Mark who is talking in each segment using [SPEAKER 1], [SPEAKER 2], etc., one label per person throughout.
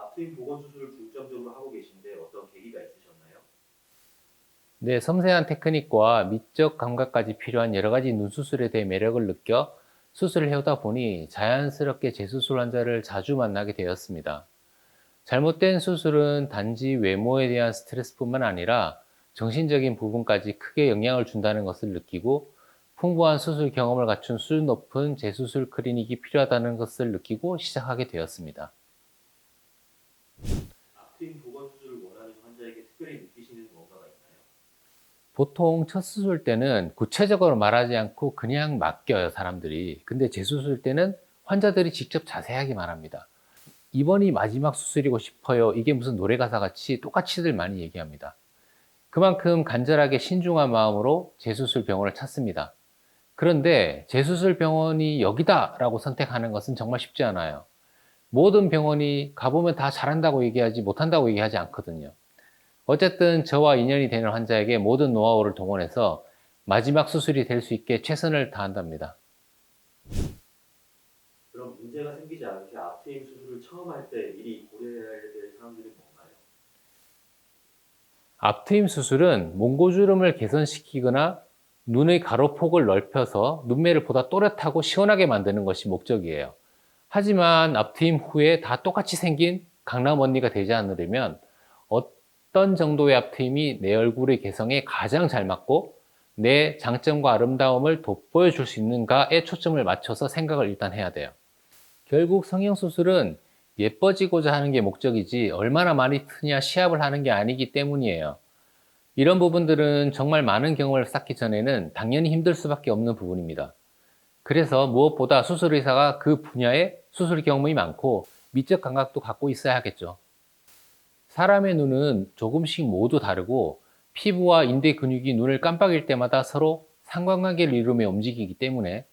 [SPEAKER 1] 앞트임 보건 수술을 중점적으로 하고 계신데 어떤 계기가 있으셨나요?
[SPEAKER 2] 네, 섬세한 테크닉과 미적 감각까지 필요한 여러 가지 눈 수술에 대해 매력을 느껴 수술을 해오다 보니 자연스럽게 재수술 환자를 자주 만나게 되었습니다. 잘못된 수술은 단지 외모에 대한 스트레스뿐만 아니라 정신적인 부분까지 크게 영향을 준다는 것을 느끼고 풍부한 수술 경험을 갖춘 수준 높은 재수술 클리닉이 필요하다는 것을 느끼고 시작하게 되었습니다.
[SPEAKER 1] 앞트임 보건 수술을 원하는 환자에게 특별히 느끼시는 뭔가가 있나요?
[SPEAKER 2] 보통 첫 수술 때는 구체적으로 말하지 않고 그냥 맡겨요, 사람들이. 근데 재수술 때는 환자들이 직접 자세하게 말합니다. 이번이 마지막 수술이고 싶어요. 이게 무슨 노래 가사 같이 똑같이들 많이 얘기합니다. 그만큼 간절하게 신중한 마음으로 재수술 병원을 찾습니다. 그런데 재수술 병원이 여기다라고 선택하는 것은 정말 쉽지 않아요. 모든 병원이 가보면 다 잘한다고 얘기하지 못한다고 얘기하지 않거든요. 어쨌든 저와 인연이 되는 환자에게 모든 노하우를 동원해서 마지막 수술이 될 수 있게 최선을 다한답니다.
[SPEAKER 1] 그럼 문제가 생기지 않게 앞트임 수술을 처음 할 때 미리 고려해야 될 사항들이 뭔가요?
[SPEAKER 2] 앞트임 수술은 몽고주름을 개선시키거나 눈의 가로폭을 넓혀서 눈매를 보다 또렷하고 시원하게 만드는 것이 목적이에요. 하지만 앞트임 후에 다 똑같이 생긴 강남 언니가 되지 않으려면 어떤 정도의 앞트임이 내 얼굴의 개성에 가장 잘 맞고 내 장점과 아름다움을 돋보여줄 수 있는가에 초점을 맞춰서 생각을 일단 해야 돼요. 결국 성형수술은 예뻐지고자 하는 게 목적이지 얼마나 많이 트냐 시합을 하는 게 아니기 때문이에요. 이런 부분들은 정말 많은 경험을 쌓기 전에는 당연히 힘들 수밖에 없는 부분입니다. 그래서 무엇보다 수술 의사가 그 분야에 수술 경험이 많고 미적 감각도 갖고 있어야 하겠죠. 사람의 눈은 조금씩 모두 다르고 피부와 인대 근육이 눈을 깜빡일 때마다 서로 상관관계를 이루며 움직이기 때문에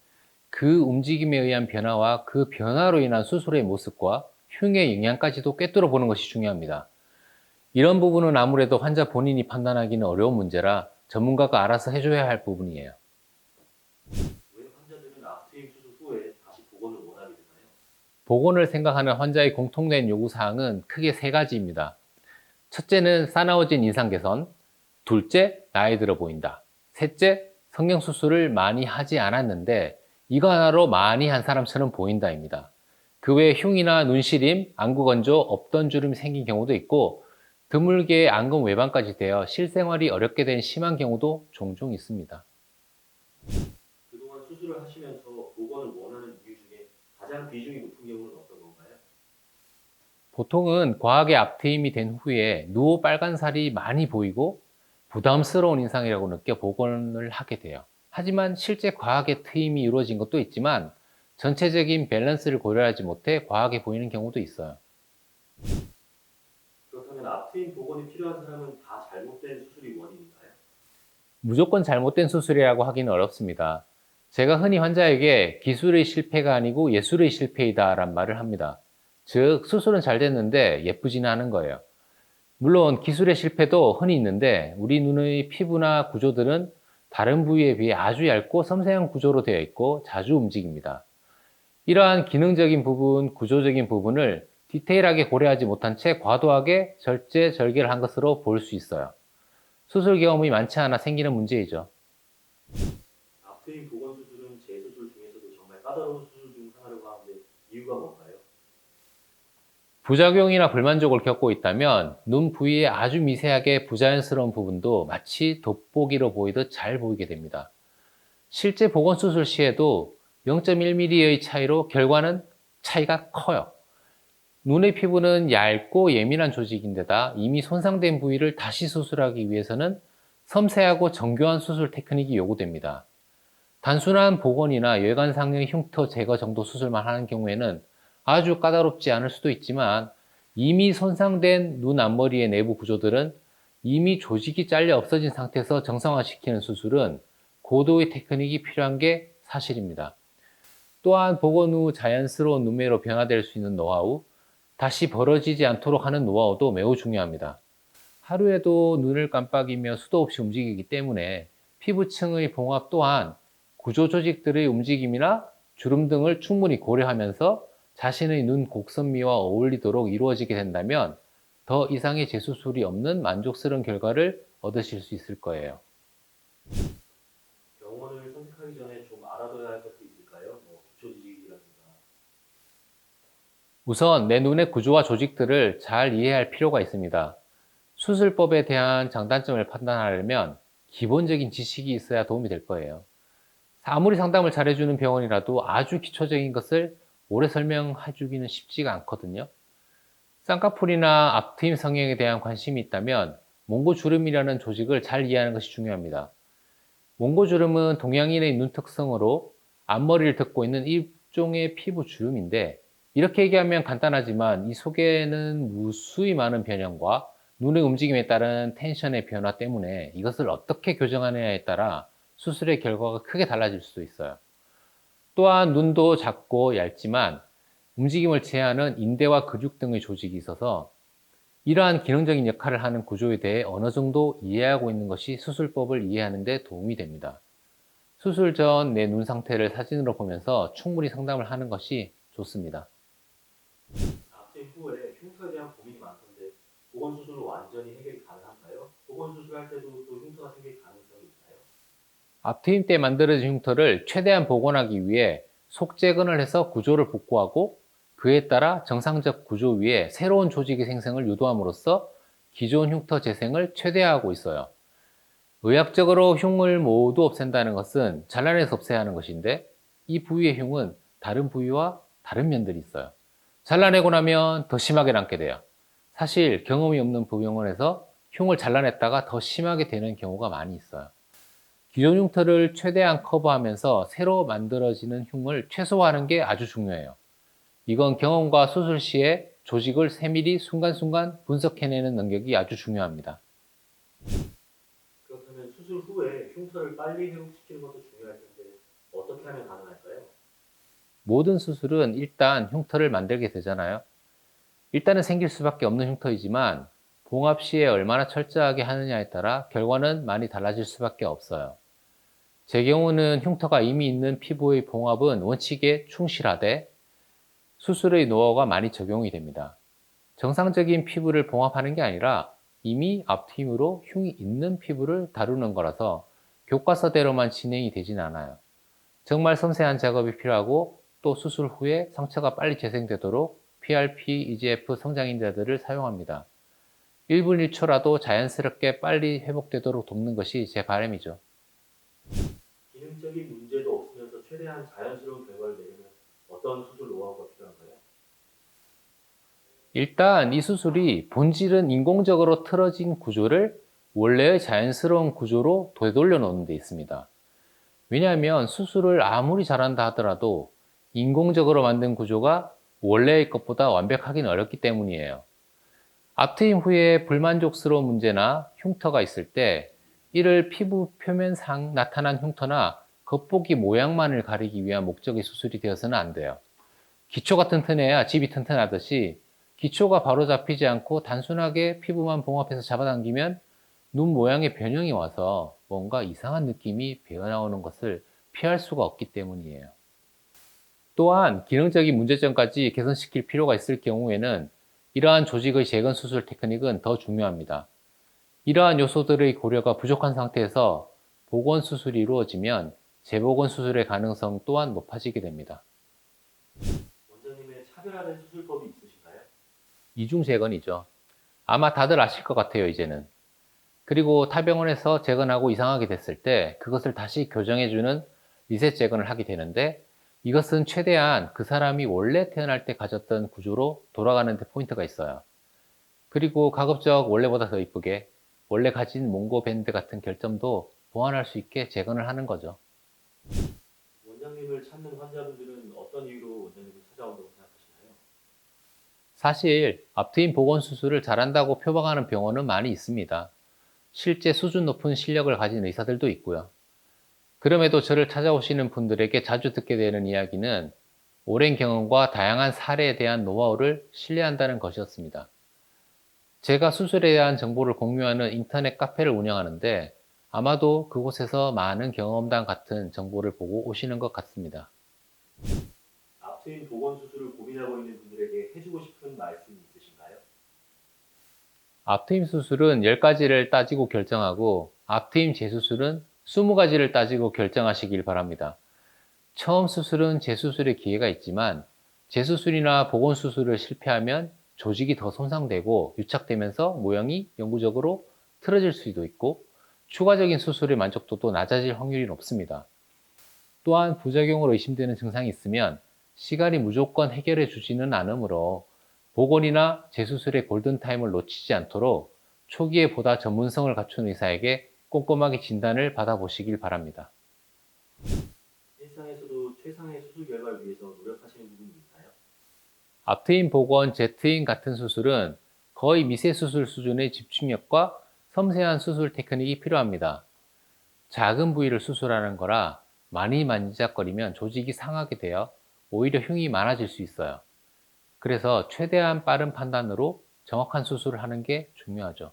[SPEAKER 2] 그 움직임에 의한 변화와 그 변화로 인한 수술의 모습과 흉의 영향까지도 꿰뚫어 보는 것이 중요합니다. 이런 부분은 아무래도 환자 본인이 판단하기는 어려운 문제라 전문가가 알아서 해줘야 할 부분이에요.
[SPEAKER 1] 왜 환자들은 앞트임 수술 후에 다시 복원을 원하게 되나요?
[SPEAKER 2] 복원을 생각하는 환자의 공통된 요구사항은 크게 세 가지입니다. 첫째는 싸나워진 인상 개선, 둘째, 나이 들어 보인다. 셋째, 성형수술을 많이 하지 않았는데 이거 하나로 많이 한 사람처럼 보인다입니다. 그 외에 흉이나 눈시림, 안구건조, 없던 주름이 생긴 경우도 있고 드물게 안검 외반까지 되어 실생활이 어렵게 된 심한 경우도 종종 있습니다.
[SPEAKER 1] 그동안 수술을 하시면서 복원을 원하는 이유 중에 가장 비중이 높은 경우는 어떤 건가요?
[SPEAKER 2] 보통은 과하게 앞트임이 된 후에 누오 빨간 살이 많이 보이고 부담스러운 인상이라고 느껴 복원을 하게 돼요. 하지만 실제 과하게 트임이 이루어진 것도 있지만 전체적인 밸런스를 고려하지 못해 과하게 보이는 경우도 있어요.
[SPEAKER 1] 그렇다면 앞트임 복원이 필요한 사람은 다 잘못된 수술이 원인인가요?
[SPEAKER 2] 무조건 잘못된 수술이라고 하기는 어렵습니다. 제가 흔히 환자에게 기술의 실패가 아니고 예술의 실패이다란 말을 합니다. 즉, 수술은 잘 됐는데 예쁘지는 않은 거예요. 물론 기술의 실패도 흔히 있는데 우리 눈의 피부나 구조들은 다른 부위에 비해 아주 얇고 섬세한 구조로 되어 있고 자주 움직입니다. 이러한 기능적인 부분, 구조적인 부분을 디테일하게 고려하지 못한 채 과도하게 절제절개를 한 것으로 볼 수 있어요. 수술 경험이 많지 않아 생기는 문제이죠.
[SPEAKER 1] 앞트임 복원 수술은 재수술 중에서도 정말 까다로운 수술 중 하나라고 하는데 이유가 뭔가요?
[SPEAKER 2] 부작용이나 불만족을 겪고 있다면 눈 부위에 아주 미세하게 부자연스러운 부분도 마치 돋보기로 보이듯 잘 보이게 됩니다. 실제 보건 수술 시에도 0.1mm의 차이로 결과는 차이가 커요. 눈의 피부는 얇고 예민한 조직인데다 이미 손상된 부위를 다시 수술하기 위해서는 섬세하고 정교한 수술 테크닉이 요구됩니다. 단순한 복원이나 외관상의 흉터 제거 정도 수술만 하는 경우에는 아주 까다롭지 않을 수도 있지만 이미 손상된 눈 앞머리의 내부 구조들은 이미 조직이 잘려 없어진 상태에서 정상화시키는 수술은 고도의 테크닉이 필요한 게 사실입니다. 또한 복원 후 자연스러운 눈매로 변화될 수 있는 노하우, 다시 벌어지지 않도록 하는 노하우도 매우 중요합니다. 하루에도 눈을 깜빡이며 수도 없이 움직이기 때문에 피부층의 봉합 또한 구조 조직들의 움직임이나 주름 등을 충분히 고려하면서 자신의 눈 곡선미와 어울리도록 이루어지게 된다면 더 이상의 재수술이 없는 만족스러운 결과를 얻으실 수 있을 거예요.
[SPEAKER 1] 병원을 선택하기 전에 좀 알아둬야 할 것도 있을까요? 뭐 기초 지식이라든가.
[SPEAKER 2] 우선 내 눈의 구조와 조직들을 잘 이해할 필요가 있습니다. 수술법에 대한 장단점을 판단하려면 기본적인 지식이 있어야 도움이 될 거예요. 아무리 상담을 잘해주는 병원이라도 아주 기초적인 것을 오래 설명해주기는 쉽지가 않거든요. 쌍꺼풀이나 앞트임 성형에 대한 관심이 있다면 몽고주름이라는 조직을 잘 이해하는 것이 중요합니다. 몽고주름은 동양인의 눈 특성으로 앞머리를 덮고 있는 일종의 피부 주름인데, 이렇게 얘기하면 간단하지만 이 속에는 무수히 많은 변형과 눈의 움직임에 따른 텐션의 변화 때문에 이것을 어떻게 교정하느냐에 따라 수술의 결과가 크게 달라질 수도 있어요. 또한 눈도 작고 얇지만 움직임을 제어하는 인대와 근육 등의 조직이 있어서 이러한 기능적인 역할을 하는 구조에 대해 어느 정도 이해하고 있는 것이 수술법을 이해하는 데 도움이 됩니다. 수술 전 내 눈 상태를 사진으로 보면서 충분히 상담을 하는 것이 좋습니다.
[SPEAKER 1] 앞트임 후에 흉터에 대한 고민이 많던데 보건 수술로 완전히 해결이 가능한가요? 보건 수술할 때도 또 흉터가 생길 가능성이 있나요?
[SPEAKER 2] 앞트임 때 만들어진 흉터를 최대한 복원하기 위해 속재근을 해서 구조를 복구하고 그에 따라 정상적 구조 위에 새로운 조직의 생성을 유도함으로써 기존 흉터 재생을 최대화하고 있어요. 의학적으로 흉을 모두 없앤다는 것은 잘라내서 없애야 하는 것인데, 이 부위의 흉은 다른 부위와 다른 면들이 있어요. 잘라내고 나면 더 심하게 남게 돼요. 사실 경험이 없는 부병원에서 흉을 잘라냈다가 더 심하게 되는 경우가 많이 있어요. 기존 흉터를 최대한 커버하면서 새로 만들어지는 흉을 최소화하는 게 아주 중요해요. 이건 경험과 수술 시에 조직을 세밀히 순간순간 분석해내는 능력이 아주 중요합니다.
[SPEAKER 1] 그렇다면 수술 후에 흉터를 빨리 회복시키는 것도 중요할 텐데 어떻게 하면 가능할까요?
[SPEAKER 2] 모든 수술은 일단 흉터를 만들게 되잖아요. 일단은 생길 수밖에 없는 흉터이지만 봉합 시에 얼마나 철저하게 하느냐에 따라 결과는 많이 달라질 수밖에 없어요. 제 경우는 흉터가 이미 있는 피부의 봉합은 원칙에 충실하되 수술의 노하우가 많이 적용이 됩니다. 정상적인 피부를 봉합하는 게 아니라 이미 앞트임으로 흉이 있는 피부를 다루는 거라서 교과서대로만 진행이 되진 않아요. 정말 섬세한 작업이 필요하고 또 수술 후에 상처가 빨리 재생되도록 PRP, EGF 성장인자들을 사용합니다. 1분 1초라도 자연스럽게 빨리 회복되도록 돕는 것이 제 바람이죠.
[SPEAKER 1] 기능적인 문제도 없으면서 최대한 자연스러운 결과를 내려면 어떤 수술 노하우가 필요한가요?
[SPEAKER 2] 일단 이 수술이 본질은 인공적으로 틀어진 구조를 원래의 자연스러운 구조로 되돌려 놓는 데 있습니다. 왜냐하면 수술을 아무리 잘한다 하더라도 인공적으로 만든 구조가 원래의 것보다 완벽하긴 어렵기 때문이에요. 앞트임 후에 불만족스러운 문제나 흉터가 있을 때 이를 피부 표면상 나타난 흉터나 겉보기 모양만을 가리기 위한 목적의 수술이 되어서는 안 돼요. 기초가 튼튼해야 집이 튼튼하듯이 기초가 바로 잡히지 않고 단순하게 피부만 봉합해서 잡아당기면 눈 모양의 변형이 와서 뭔가 이상한 느낌이 배어나오는 것을 피할 수가 없기 때문이에요. 또한 기능적인 문제점까지 개선시킬 필요가 있을 경우에는 이러한 조직의 재건 수술 테크닉은 더 중요합니다. 이러한 요소들의 고려가 부족한 상태에서 복원 수술이 이루어지면 재복원 수술의 가능성 또한 높아지게 됩니다.
[SPEAKER 1] 원장님의 차별화된 수술법이 있으신가요?
[SPEAKER 2] 이중 재건이죠. 아마 다들 아실 것 같아요, 이제는. 그리고 타 병원에서 재건하고 이상하게 됐을 때 그것을 다시 교정해주는 리셋 재건을 하게 되는데, 이것은 최대한 그 사람이 원래 태어날 때 가졌던 구조로 돌아가는 데 포인트가 있어요. 그리고 가급적 원래보다 더 이쁘게 원래 가진 몽고 밴드 같은 결점도 보완할 수 있게 재건을 하는 거죠.
[SPEAKER 1] 원장님을 찾는 환자분들은 어떤 이유로 원장님을 찾아온다고 생각하시나요?
[SPEAKER 2] 사실 앞트임 복원 수술을 잘한다고 표방하는 병원은 많이 있습니다. 실제 수준 높은 실력을 가진 의사들도 있고요. 그럼에도 저를 찾아오시는 분들에게 자주 듣게 되는 이야기는 오랜 경험과 다양한 사례에 대한 노하우를 신뢰한다는 것이었습니다. 제가 수술에 대한 정보를 공유하는 인터넷 카페를 운영하는데 아마도 그곳에서 많은 경험담 같은 정보를 보고 오시는 것 같습니다.
[SPEAKER 1] 앞트임 보건 수술을 고민하는 고민하고 있는 분들에게 해주고 싶은 말씀이 있으신가요?
[SPEAKER 2] 앞트임 수술은 10가지를 따지고 결정하고 앞트임 재수술은 20가지를 따지고 결정하시길 바랍니다. 처음 수술은 재수술의 기회가 있지만 재수술이나 보건수술을 실패하면 조직이 더 손상되고 유착되면서 모형이 영구적으로 틀어질 수도 있고 추가적인 수술의 만족도도 낮아질 확률이 높습니다. 또한 부작용으로 의심되는 증상이 있으면 시간이 무조건 해결해 주지는 않으므로 보건이나 재수술의 골든타임을 놓치지 않도록 초기에 보다 전문성을 갖춘 의사에게 꼼꼼하게 진단을 받아보시길 바랍니다.
[SPEAKER 1] 일상에서도 최상의 수술 결과를 위해서 노력하시는 부분이 있나요?
[SPEAKER 2] 앞트임 복원, Z트임 같은 수술은 거의 미세 수술 수준의 집중력과 섬세한 수술 테크닉이 필요합니다. 작은 부위를 수술하는 거라 많이 만지작거리면 조직이 상하게 되어 오히려 흉이 많아질 수 있어요. 그래서 최대한 빠른 판단으로 정확한 수술을 하는 게 중요하죠.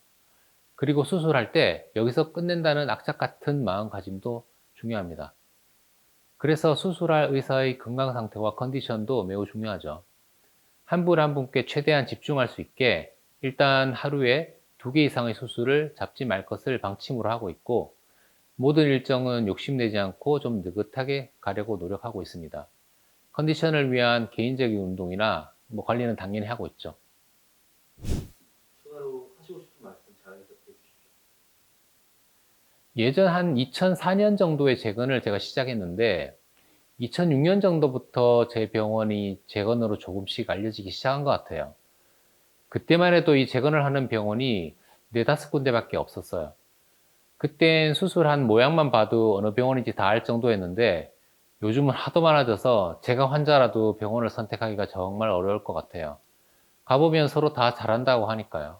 [SPEAKER 2] 그리고 수술할 때 여기서 끝낸다는 악착 같은 마음가짐도 중요합니다. 그래서 수술할 의사의 건강 상태와 컨디션도 매우 중요하죠. 한 분 한 분께 최대한 집중할 수 있게 일단 하루에 2개 이상의 수술을 잡지 말 것을 방침으로 하고 있고 모든 일정은 욕심내지 않고 좀 느긋하게 가려고 노력하고 있습니다. 컨디션을 위한 개인적인 운동이나 관리는 당연히 하고 있죠.
[SPEAKER 1] 추가로 하시고 싶은 말씀 자연스럽게 해주십시오.
[SPEAKER 2] 예전 한 2004년 정도에 재건을 제가 시작했는데 2006년 정도부터 제 병원이 재건으로 조금씩 알려지기 시작한 것 같아요. 그때만 해도 이 재건을 하는 병원이 4~5군데밖에 없었어요. 그땐 수술한 모양만 봐도 어느 병원인지 다 알 정도였는데 요즘은 하도 많아져서 제가 환자라도 병원을 선택하기가 정말 어려울 것 같아요. 가보면 서로 다 잘한다고 하니까요.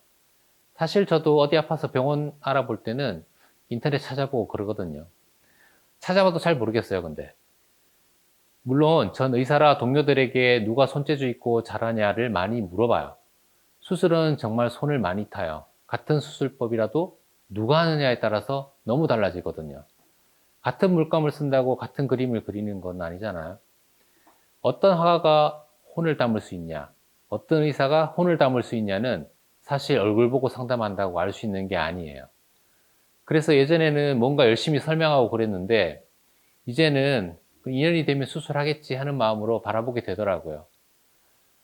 [SPEAKER 2] 사실 저도 어디 아파서 병원 알아볼 때는 인터넷 찾아보고 그러거든요. 찾아봐도 잘 모르겠어요, 근데. 물론 전 의사라 동료들에게 누가 손재주 있고 잘하냐를 많이 물어봐요. 수술은 정말 손을 많이 타요. 같은 수술법이라도 누가 하느냐에 따라서 너무 달라지거든요. 같은 물감을 쓴다고 같은 그림을 그리는 건 아니잖아요. 어떤 화가가 혼을 담을 수 있냐, 어떤 의사가 혼을 담을 수 있냐는 사실 얼굴 보고 상담한다고 알 수 있는 게 아니에요. 그래서 예전에는 뭔가 열심히 설명하고 그랬는데 이제는 인연이 되면 수술하겠지 하는 마음으로 바라보게 되더라고요.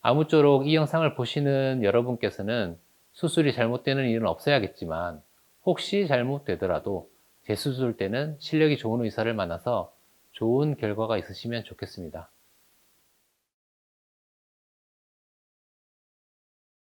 [SPEAKER 2] 아무쪼록 이 영상을 보시는 여러분께서는 수술이 잘못되는 일은 없어야겠지만 혹시 잘못되더라도 재수술 때는 실력이 좋은 의사를 만나서 좋은 결과가 있으시면 좋겠습니다.